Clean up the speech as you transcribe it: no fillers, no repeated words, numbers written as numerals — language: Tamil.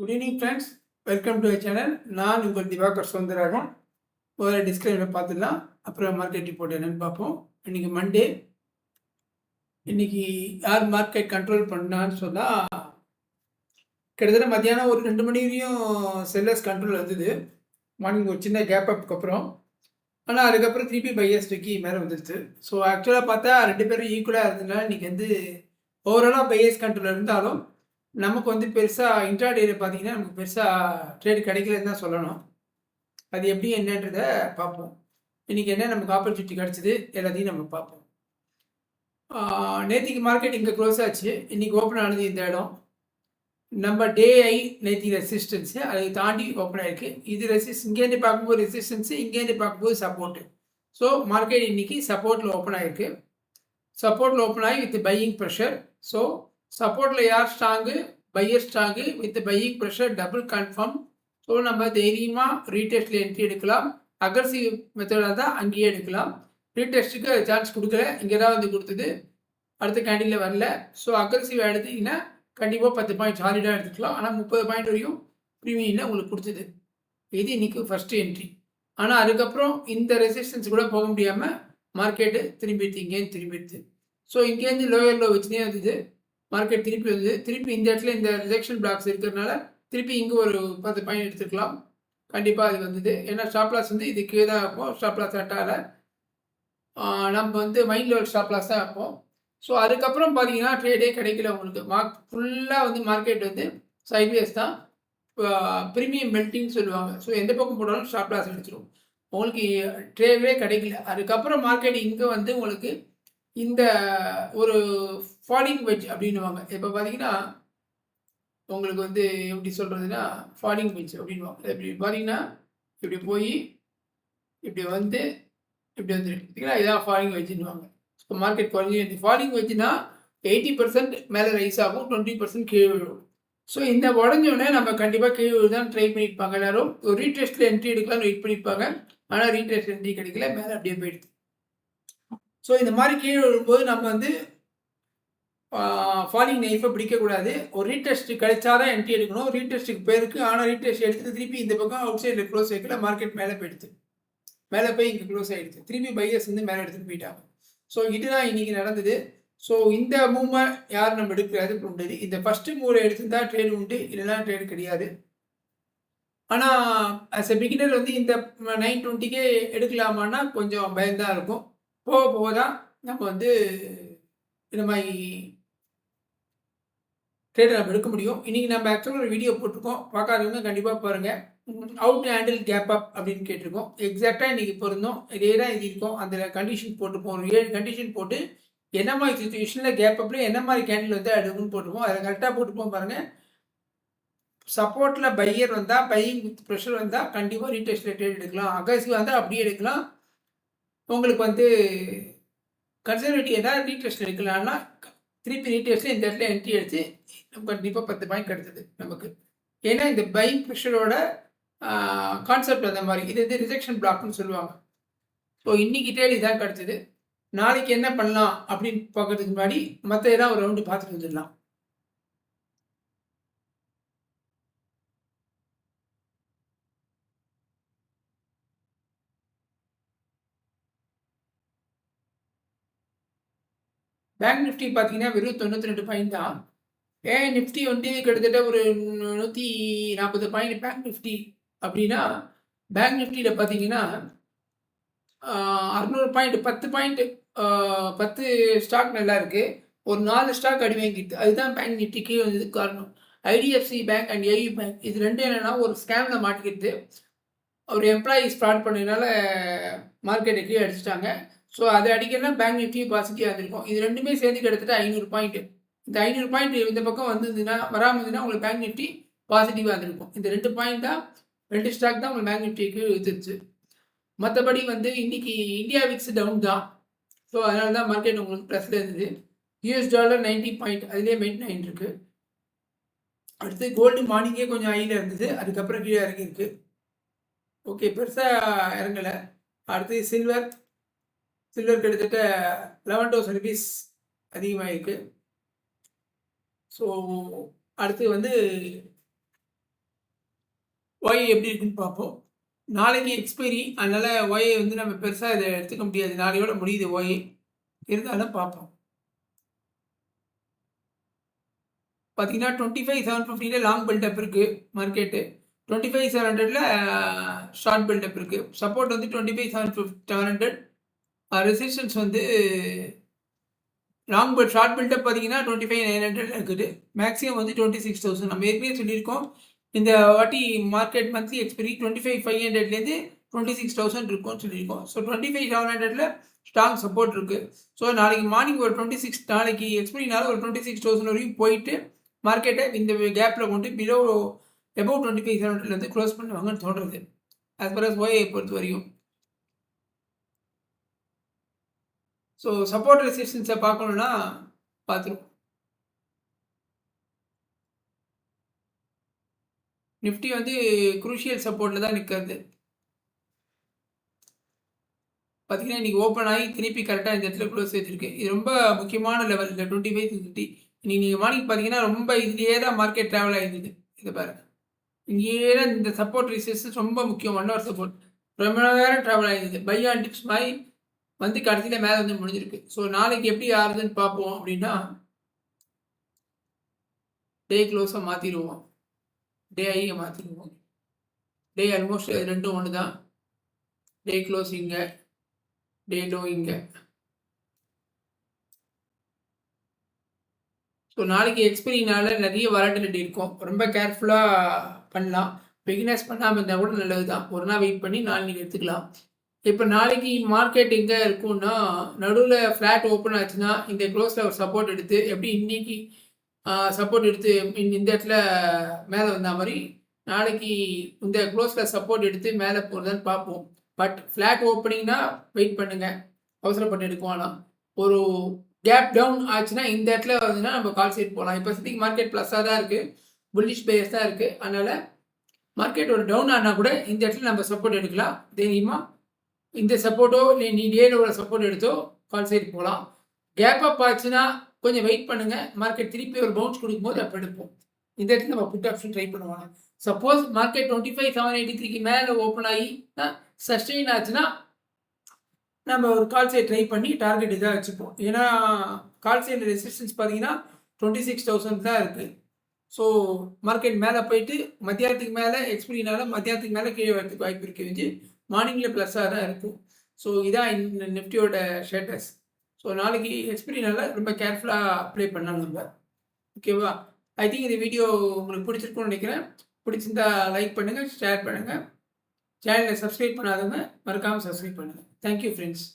Good evening friends, welcome to channel. நான் உங்கள் திவாகர் சௌந்தரராஜன். ஒரு டிஸ்கிளைமர் பார்த்துடலாம், அப்புறம் மார்க்கெட் ரிப்போர்ட் என்னன்னு பார்ப்போம். இன்னைக்கு மண்டே. இன்னைக்கு யார் மார்க்கெட் கண்ட்ரோல் பண்ணான்னு சொன்னால், கிட்டத்தட்ட மத்தியானம் ஒரு 2 மணி வரையும் செல்லர்ஸ் கண்ட்ரோல் இருந்தது. மார்னிங் ஒரு சின்ன கேப் அப்புக்கு அப்புறம். ஆனால் அதுக்கப்புறம் திருப்பி பையர்ஸ் தூக்கி மேலே வந்துடுச்சு. ஸோ ஆக்சுவலாக பார்த்தா 2 பேரும் ஈக்குவலாக இருந்ததுனால இன்றைக்கி வந்து ஓவராலாக பையர்ஸ் கண்ட்ரோல் இருந்தாலும் நமக்கு வந்து பெருசாக இன்ட்ராடேல பார்த்தீங்கன்னா நமக்கு பெருசாக ட்ரேட் கிடைக்கலன்னு தான் சொல்லணும். அது எப்படி என்னன்றதை பார்ப்போம். இன்றைக்கி என்ன நமக்கு ஆப்பர்ச்சுனிட்டி கிடச்சிது எல்லாத்தையும் நம்ம பார்ப்போம். நேற்றுக்கு மார்க்கெட் இங்கே க்ளோஸ் ஆச்சு. இன்றைக்கி ஓப்பன் ஆனது இந்த இடம். நம்ம டே ஐ நேற்று ரெசிஸ்டன்ஸு அதை தாண்டி ஓப்பன் ஆகிருக்கு. இது இங்கேருந்து பார்க்கும்போது ரெசிஸ்டன்ஸு, இங்கேருந்து பார்க்கும்போது சப்போர்ட்டு. ஸோ மார்க்கெட் இன்றைக்கி சப்போர்ட்டில் ஓப்பன் ஆகிருக்கு. சப்போர்ட்டில் ஓப்பன் ஆகி வித் பையிங் ப்ரெஷர். ஸோ சப்போர்ட்டில் யார் strong? Buyer strong with buying pressure double confirm. So நம்ம தைரியமாக ரீடெஸ்ட்டில் என்ட்ரி எடுக்கலாம். அக்ரஸிவ் மெத்தடாக தான் அங்கேயே எடுக்கலாம். ரீடெஸ்ட்டுக்கு சான்ஸ் கொடுக்கல, இங்கே தான் வந்து கொடுத்தது, அடுத்த கேண்டிலில் வரல. ஸோ அக்ரஸிவ் எடுத்திங்கன்னா கண்டிப்பாக 10 பாயிண்ட் சாலிடாக எடுத்துக்கலாம். ஆனால் 30 பாயிண்ட் வரையும் ப்ரீமியம் உங்களுக்கு கொடுத்தது. இது இன்றைக்கி ஃபஸ்ட்டு என்ட்ரி. ஆனால் அதுக்கப்புறம் இந்த ரெசிஸ்டன்ஸ் கூட போக முடியாமல் மார்க்கெட்டு திரும்பிடுது, இங்கேருந்து திரும்பிடுது. ஸோ இங்கேருந்து லோயர் லோ வச்சுனே வந்தது. மார்க்கெட் திருப்பி வந்து திருப்பி இந்த இடத்துல இந்த ரிஜெக்ஷன் பிளாக்ஸ் இருக்கிறதுனால திருப்பி இங்கே ஒரு 10 பாயிண்ட் எடுத்துக்கலாம். கண்டிப்பாக அது வந்தது. ஏன்னா ஸ்டாப் லாஸ் வந்து இது கீழே தான் வைப்போம். ஸ்டாப் லாஸ் அட்டால நம்ம வந்து மைண்டில் ஒரு ஸ்டாப் லாஸ் தான் வைப்போம். ஸோ அதுக்கப்புறம் பார்த்தீங்கன்னா ட்ரேடே கிடைக்கல உங்களுக்கு. ஃபுல்லாக வந்து மார்க்கெட் வந்து சைட்வேஸ் தான். ப்ரீமியம் மெல்ட்டின்னு சொல்லுவாங்க. ஸோ எந்த பக்கம் போட்டாலும் ஸ்டாப் லாஸ் எடுத்துரும். உங்களுக்கு ட்ரேடே கிடைக்கல. அதுக்கப்புறம் மார்க்கெட் இங்கே வந்து உங்களுக்கு இந்த ஒரு ஃபாலிங் வெட்ஜ் அப்படின்னுவாங்க. இப்போ பார்த்தீங்கன்னா உங்களுக்கு வந்து எப்படி சொல்கிறதுனா ஃபாலிங் வெட்ஜ் அப்படின்வாங்க. இப்படி பார்த்தீங்கன்னா இப்படி போய் இப்படி வந்து இப்படி வந்துருக்கு பார்த்தீங்கன்னா, இதான் ஃபாலிங் வெட்ஜுன்னுவாங்க. ஸோ மார்க்கெட் குறைஞ்சி ஃபாலிங் வெட்ஜ்னா 80% மேலே ரைஸ் ஆகும், 20% கீழே விழும். ஸோ இந்த உடஞ்சோடனே நம்ம கண்டிப்பாக கீழே தான் ட்ரை பண்ணியிருப்பாங்க எல்லாரும். ஒரு ரீடெஸ்ட்டில் என்ட்ரி எடுக்கலாம்னு வெயிட் பண்ணியிருப்பாங்க. ஆனால் ரீடெஸ்ட் என்ட்ரி கிடைக்கல, மேலே அப்படியே போயிடுது. ஸோ இந்த மாதிரி கீழே வரும்போது நம்ம வந்து ஃபாலிங் நைஃபை பிடிக்கக்கூடாது. ஒரு ரீடெஸ்ட் கிடைச்சா தான் என்ட்ரி எடுக்கணும். ரீடெஸ்ட்டுக்கு பேருக்கு, ஆனால் ரீடெஸ்ட் எடுத்து திருப்பி இந்த பக்கம் அவுட் சைடில் க்ளோஸ் ஆகிக்கல, மார்க்கெட் மேலே போயிடுது. மேலே போய் இங்கே க்ளோஸ் ஆகிடுது. திருப்பி பையர்ஸ் வந்து மேலே எடுத்துகிட்டு போயிட்டாங்க. ஸோ இதுதான் இன்றைக்கி நடந்தது. ஸோ இந்த மூவை யார் நம்ம எடுக்கிறது உண்டு. இந்த ஃபஸ்ட்டு மூவை எடுத்துருந்தா ட்ரேடு உண்டு, இல்லைனா ட்ரேடு கிடையாது. ஆனால் ஆஸ் எ பிகினர் வந்து இந்த 920 எடுக்கலாமான்னா கொஞ்சம் பயம்தான் இருக்கும். போக போக தான் நம்ம வந்து இந்த மாதிரி ட்ரேடை நம்ம எடுக்க முடியும். இன்றைக்கி நம்ம ஆக்சுவலாக ஒரு வீடியோ போட்டிருக்கோம், பார்க்காதவங்க கண்டிப்பாக பாருங்கள். அவுட் ஹேண்டில் கேப் அப் அப்படின்னு கேட்டிருக்கோம். எக்ஸாக்டாக இன்றைக்கி பொருந்தோம். இதே தான் இது இருக்கும். அந்த கண்டிஷன் போட்டுப்போம். ஒரு 7 கண்டிஷன் போட்டு என்ன மாதிரி சுச்சுவேஷனில் கேப் அப்பில் என்ன மாதிரி கேண்டில் வந்து எடுக்கணும்னு போட்டுப்போம். அதை கரெக்டாக போட்டுப்போம் பாருங்கள். சப்போர்ட்டில் பையர் வந்தால், பையிங் வித் ப்ரெஷர் வந்தால் கண்டிப்பாக ரீடெஸ்ட்டில் ட்ரேட் எடுக்கலாம். அக்ரெசிவ் வந்தால் அப்படியே எடுக்கலாம். உங்களுக்கு வந்து கன்சர்வேட்டிவ் ஏதாவது ரீடெஸ்ட் எடுக்கலாம்னா திருப்பி ரீடெஸ்ட்டில் இந்த இடத்துல என்ட்ரி எடுத்து நம்ம கண்டிப்பாக 10 பாயிண்ட் கிடச்சிது நமக்கு. ஏன்னா இந்த பையிங் ப்ரெஷரோட கான்செப்ட் அந்த மாதிரி. இது வந்து ரிஜெக்ஷன் பிளாக்னு சொல்லுவாங்க. ஸோ இன்றைக்கி ட்ரேட் இதான் கிடச்சிது. நாளைக்கு என்ன பண்ணலாம் அப்படின்னு பார்க்கறதுக்கு முன்னாடி மற்ற ஏதாவது ஒரு ரவுண்டு பார்த்துட்டு வந்துடலாம். பேங்க் நிஃப்டி பார்த்தீங்கன்னா வெறும் 92 பாயிண்ட் தான். நிஃப்டி வந்து கிட்டத்தட்ட ஒரு 140 பாயிண்ட் பேங்க் நிஃப்டி அப்படின்னா, பேங்க் நிஃப்டியில் பார்த்தீங்கன்னா 600 பாயிண்ட், 10 பாயிண்ட், 10 ஸ்டாக் நல்லா இருக்குது. ஒரு 4 ஸ்டாக் அடி வாங்கிட்டு, அதுதான் பேங்க் நிஃப்டி கீழே வந்ததுக்கு காரணம். IDFC bank and AU bank இது ரெண்டும் என்னென்னா ஒரு ஸ்கேமில் மாட்டிக்கிட்டு ஒரு எம்ப்ளாயி ஃப்ராட் பண்ணதுனால மார்க்கெட்டை கீழே அடிச்சிட்டாங்க. ஸோ அதை அடிக்கலாம் பேங்க் நிஃப்டி பாசிட்டிவாக இருந்திருக்கும். இது ரெண்டுமே சேர்ந்து கிட்டத்தட்ட 500 பாயிண்ட். இந்த 500 பாயிண்ட் இந்த பக்கம் வந்ததுன்னா வராமல் இருந்ததுன்னா உங்களுக்கு பேங்க் நிஃப்டி பாசிட்டிவாக இருந்திருக்கும். இந்த 2 பாயிண்ட் தான், 2 ஸ்டாக் தான் உங்களுக்கு பேங்க் நிஃப்டிக்கு எடுத்துருச்சு. மற்றபடி வந்து இன்றைக்கி இந்தியா விக்ஸ் டவுன் தான். ஸோ அதனால தான் மார்க்கெட் உங்களுக்கு ப்ளஸில் இருந்தது. யூஎஸ் டாலர் 90 பாயிண்ட் அதிலே மெயின்டைன் ஆகிட்டு இருக்கு. அடுத்து கோல்டு மார்னிங்கே கொஞ்சம் ஹையில் இருந்தது, அதுக்கப்புறம் கீழே இறங்கியிருக்கு. ஓகே, பெருசாக இறங்கலை. அடுத்து சில்வர் கிட்டத்தட்ட 11,000 rupees அதிகமாக இருக்குது. ஸோ அடுத்து வந்து ஒய் எப்படி இருக்குன்னு பார்ப்போம். நாளைக்கு எக்ஸ்பைரி, அதனால ஒய் வந்து நம்ம பெருசாக இதை எடுத்துக்க முடியாது. நாளையோட முடியுது ஒய், இருந்தாலும் பார்ப்போம். பார்த்தீங்கன்னா 25,750 லாங் பில்டப் இருக்குது மார்க்கெட்டு. 25,700 ஷார்ட் பில்டப் இருக்குது. சப்போர்ட் வந்து 25,700. ரெசிஸ்டன்ஸ் வந்து ஷார்ட் பில்டப் பார்த்தீங்கன்னா 25,900 இருக்குது. மேக்ஸிமம் வந்து 26,000. நம்ம ஏற்கனவே சொல்லியிருக்கோம், இந்த வாட்டி மார்க்கெட் மந்த்லி எக்ஸ்பைரி 25,500லேருந்து 26,000 இருக்கும்னு சொல்லியிருக்கோம். ஸோ 25,700 ஸ்ட்ராங் சப்போர்ட் இருக்குது. ஸோ நாளைக்கு மார்னிங் ஒரு 26, நாளைக்கு எக்ஸ்பைரினால ஒரு 26,000 வரையும் போயிட்டு மார்க்கெட்டை இந்த கேப்பில் கொண்டு எபோவ் 25,700 க்ளோஸ் பண்ணுவாங்கன்னு தோன்றது, ஆஸ் பர் அஸ் ஓஏ பொறுத்த வரையும். ஸோ சப்போர்ட் ரெசிஸ்டன்ஸை பார்க்கணுன்னா பார்த்துருவோம். நிஃப்டி வந்து குரூஷியல் சப்போர்ட்டில் தான் நிற்கிறது. பார்த்தீங்கன்னா இன்றைக்கி ஓப்பன் ஆகி திருப்பி கரெக்டாக இந்த இடத்துல க்ளோஸ் வச்சுருக்கு. இது ரொம்ப முக்கியமான லெவல், இந்த 25-50. இன்னைக்கு நீங்கள் மார்னிங் பார்த்தீங்கன்னா ரொம்ப இதுலேயே தான் மார்க்கெட் ட்ராவல் ஆகிடுது. இதை பாருங்கள், இங்கேயே தான் இந்த சப்போர்ட் ரெசிஸ்டன்ஸ் ரொம்ப முக்கியம். 1 hour சப்போர்ட் ரொம்ப நேரம் ட்ராவல் ஆகிடுது. பை அண்ட் டிப்ஸ் மாதிரி வந்து கடைசியில் மேலே வந்து முடிஞ்சிருக்கு. ஸோ நாளைக்கு எப்படி ஆறுதுன்னு பார்ப்போம். அப்படின்னா டே க்ளோஸை மாற்றிடுவோம், டே ஐயை மாற்றிடுவோம். டே ஆல்மோஸ்ட் ரெண்டும் ஒன்று தான். டே க்ளோஸ் இங்கே, டே லோ இங்கே. ஸோ நாளைக்கு எக்ஸ்பைரினால நிறைய வாலட்டிலிட்டி இருக்கும். ரொம்ப கேர்ஃபுல்லாக பண்ணலாம். பிகினர்ஸ் பண்ணாமல் இருந்தால் கூட நல்லது தான். ஒரு நாள் வெயிட் பண்ணி நாளைக்கு எடுத்துக்கலாம். இப்போ நாளைக்கு மார்க்கெட் எங்கே இருக்கும்னா, நடுவில் ஃப்ளாட் ஓப்பன் ஆச்சுன்னா இந்த க்ளோஸில் ஒரு சப்போர்ட் எடுத்து, எப்படி இன்னைக்கு சப்போர்ட் எடுத்து இந்த இடத்துல மேலே வந்த மாதிரி நாளைக்கு இந்த க்ளோஸில் சப்போர்ட் எடுத்து மேலே போகிறதான்னு பார்ப்போம். பட் ஃப்ளாட் ஓப்பனிங்னா வெயிட் பண்ணுங்கள், அவசரப்பட்டு எடுக்குவாங்களாம். ஒரு கேப் டவுன் ஆச்சுன்னா இந்த இடத்துல வந்துன்னா நம்ம கால் சைட் போகலாம். இப்போ சத்திக்கு மார்க்கெட் ப்ளஸ்ஸாக தான் இருக்குது, புல்லிஷ் பேஸ் தான் இருக்குது. அதனால் மார்க்கெட் ஒரு டவுன் ஆனால் கூட இந்த இடத்துல நம்ம சப்போர்ட் எடுக்கலாம் தைரியமாக. இந்த சப்போர்ட்டோ இல்லை நீ டேலோட சப்போர்ட் எடுத்தோ கால் சைடு போகலாம். கேப் அப் ஆச்சுன்னா கொஞ்சம் வெயிட் பண்ணுங்கள், மார்க்கெட் திருப்பி ஒரு பவுன்ஸ் கொடுக்கும்போது அப்போ எடுப்போம். இந்த இடத்துல நம்ம புட் ஆப்ஷன் ட்ரை பண்ணுவாங்க. சப்போஸ் மார்க்கெட் 25,783 மேலே ஓப்பன் ஆகி சஸ்டெயின் ஆச்சுன்னா நம்ம ஒரு கால் சைட் ட்ரை பண்ணி டார்கெட் இதாக வச்சுப்போம். ஏன்னா கால் சைடு ரெசிஸ்டன்ஸ் பார்த்தீங்கன்னா 26,000 தான் இருக்குது. ஸோ மார்க்கெட் மேலே போயிட்டு மத்தியானத்துக்கு மேலே எக்ஸ்பைரினால மத்தியானத்துக்கு மேலே கீழே வரதுக்கு வாய்ப்பு இருக்குது. மார்னிங்கில் ப்ளஸ்ஸாக தான் இருக்கும். ஸோ இதான் இந்த நிஃப்டியோட ஸ்டேட்டஸ். ஸோ நாளைக்கு எக்ஸ்பைரினால ரொம்ப கேர்ஃபுல்லாக அப்ளை பண்ணலாம் நம்ம. ஓகேவா? ஐ திங்க் இந்த வீடியோ உங்களுக்கு பிடிச்சிருக்குன்னு நினைக்கிறேன். பிடிச்சிருந்தா லைக் பண்ணுங்கள், ஷேர் பண்ணுங்கள். சேனலை சப்ஸ்கிரைப் பண்ணாதவங்க மறக்காமல் சப்ஸ்கிரைப் பண்ணுங்கள். Thank you friends.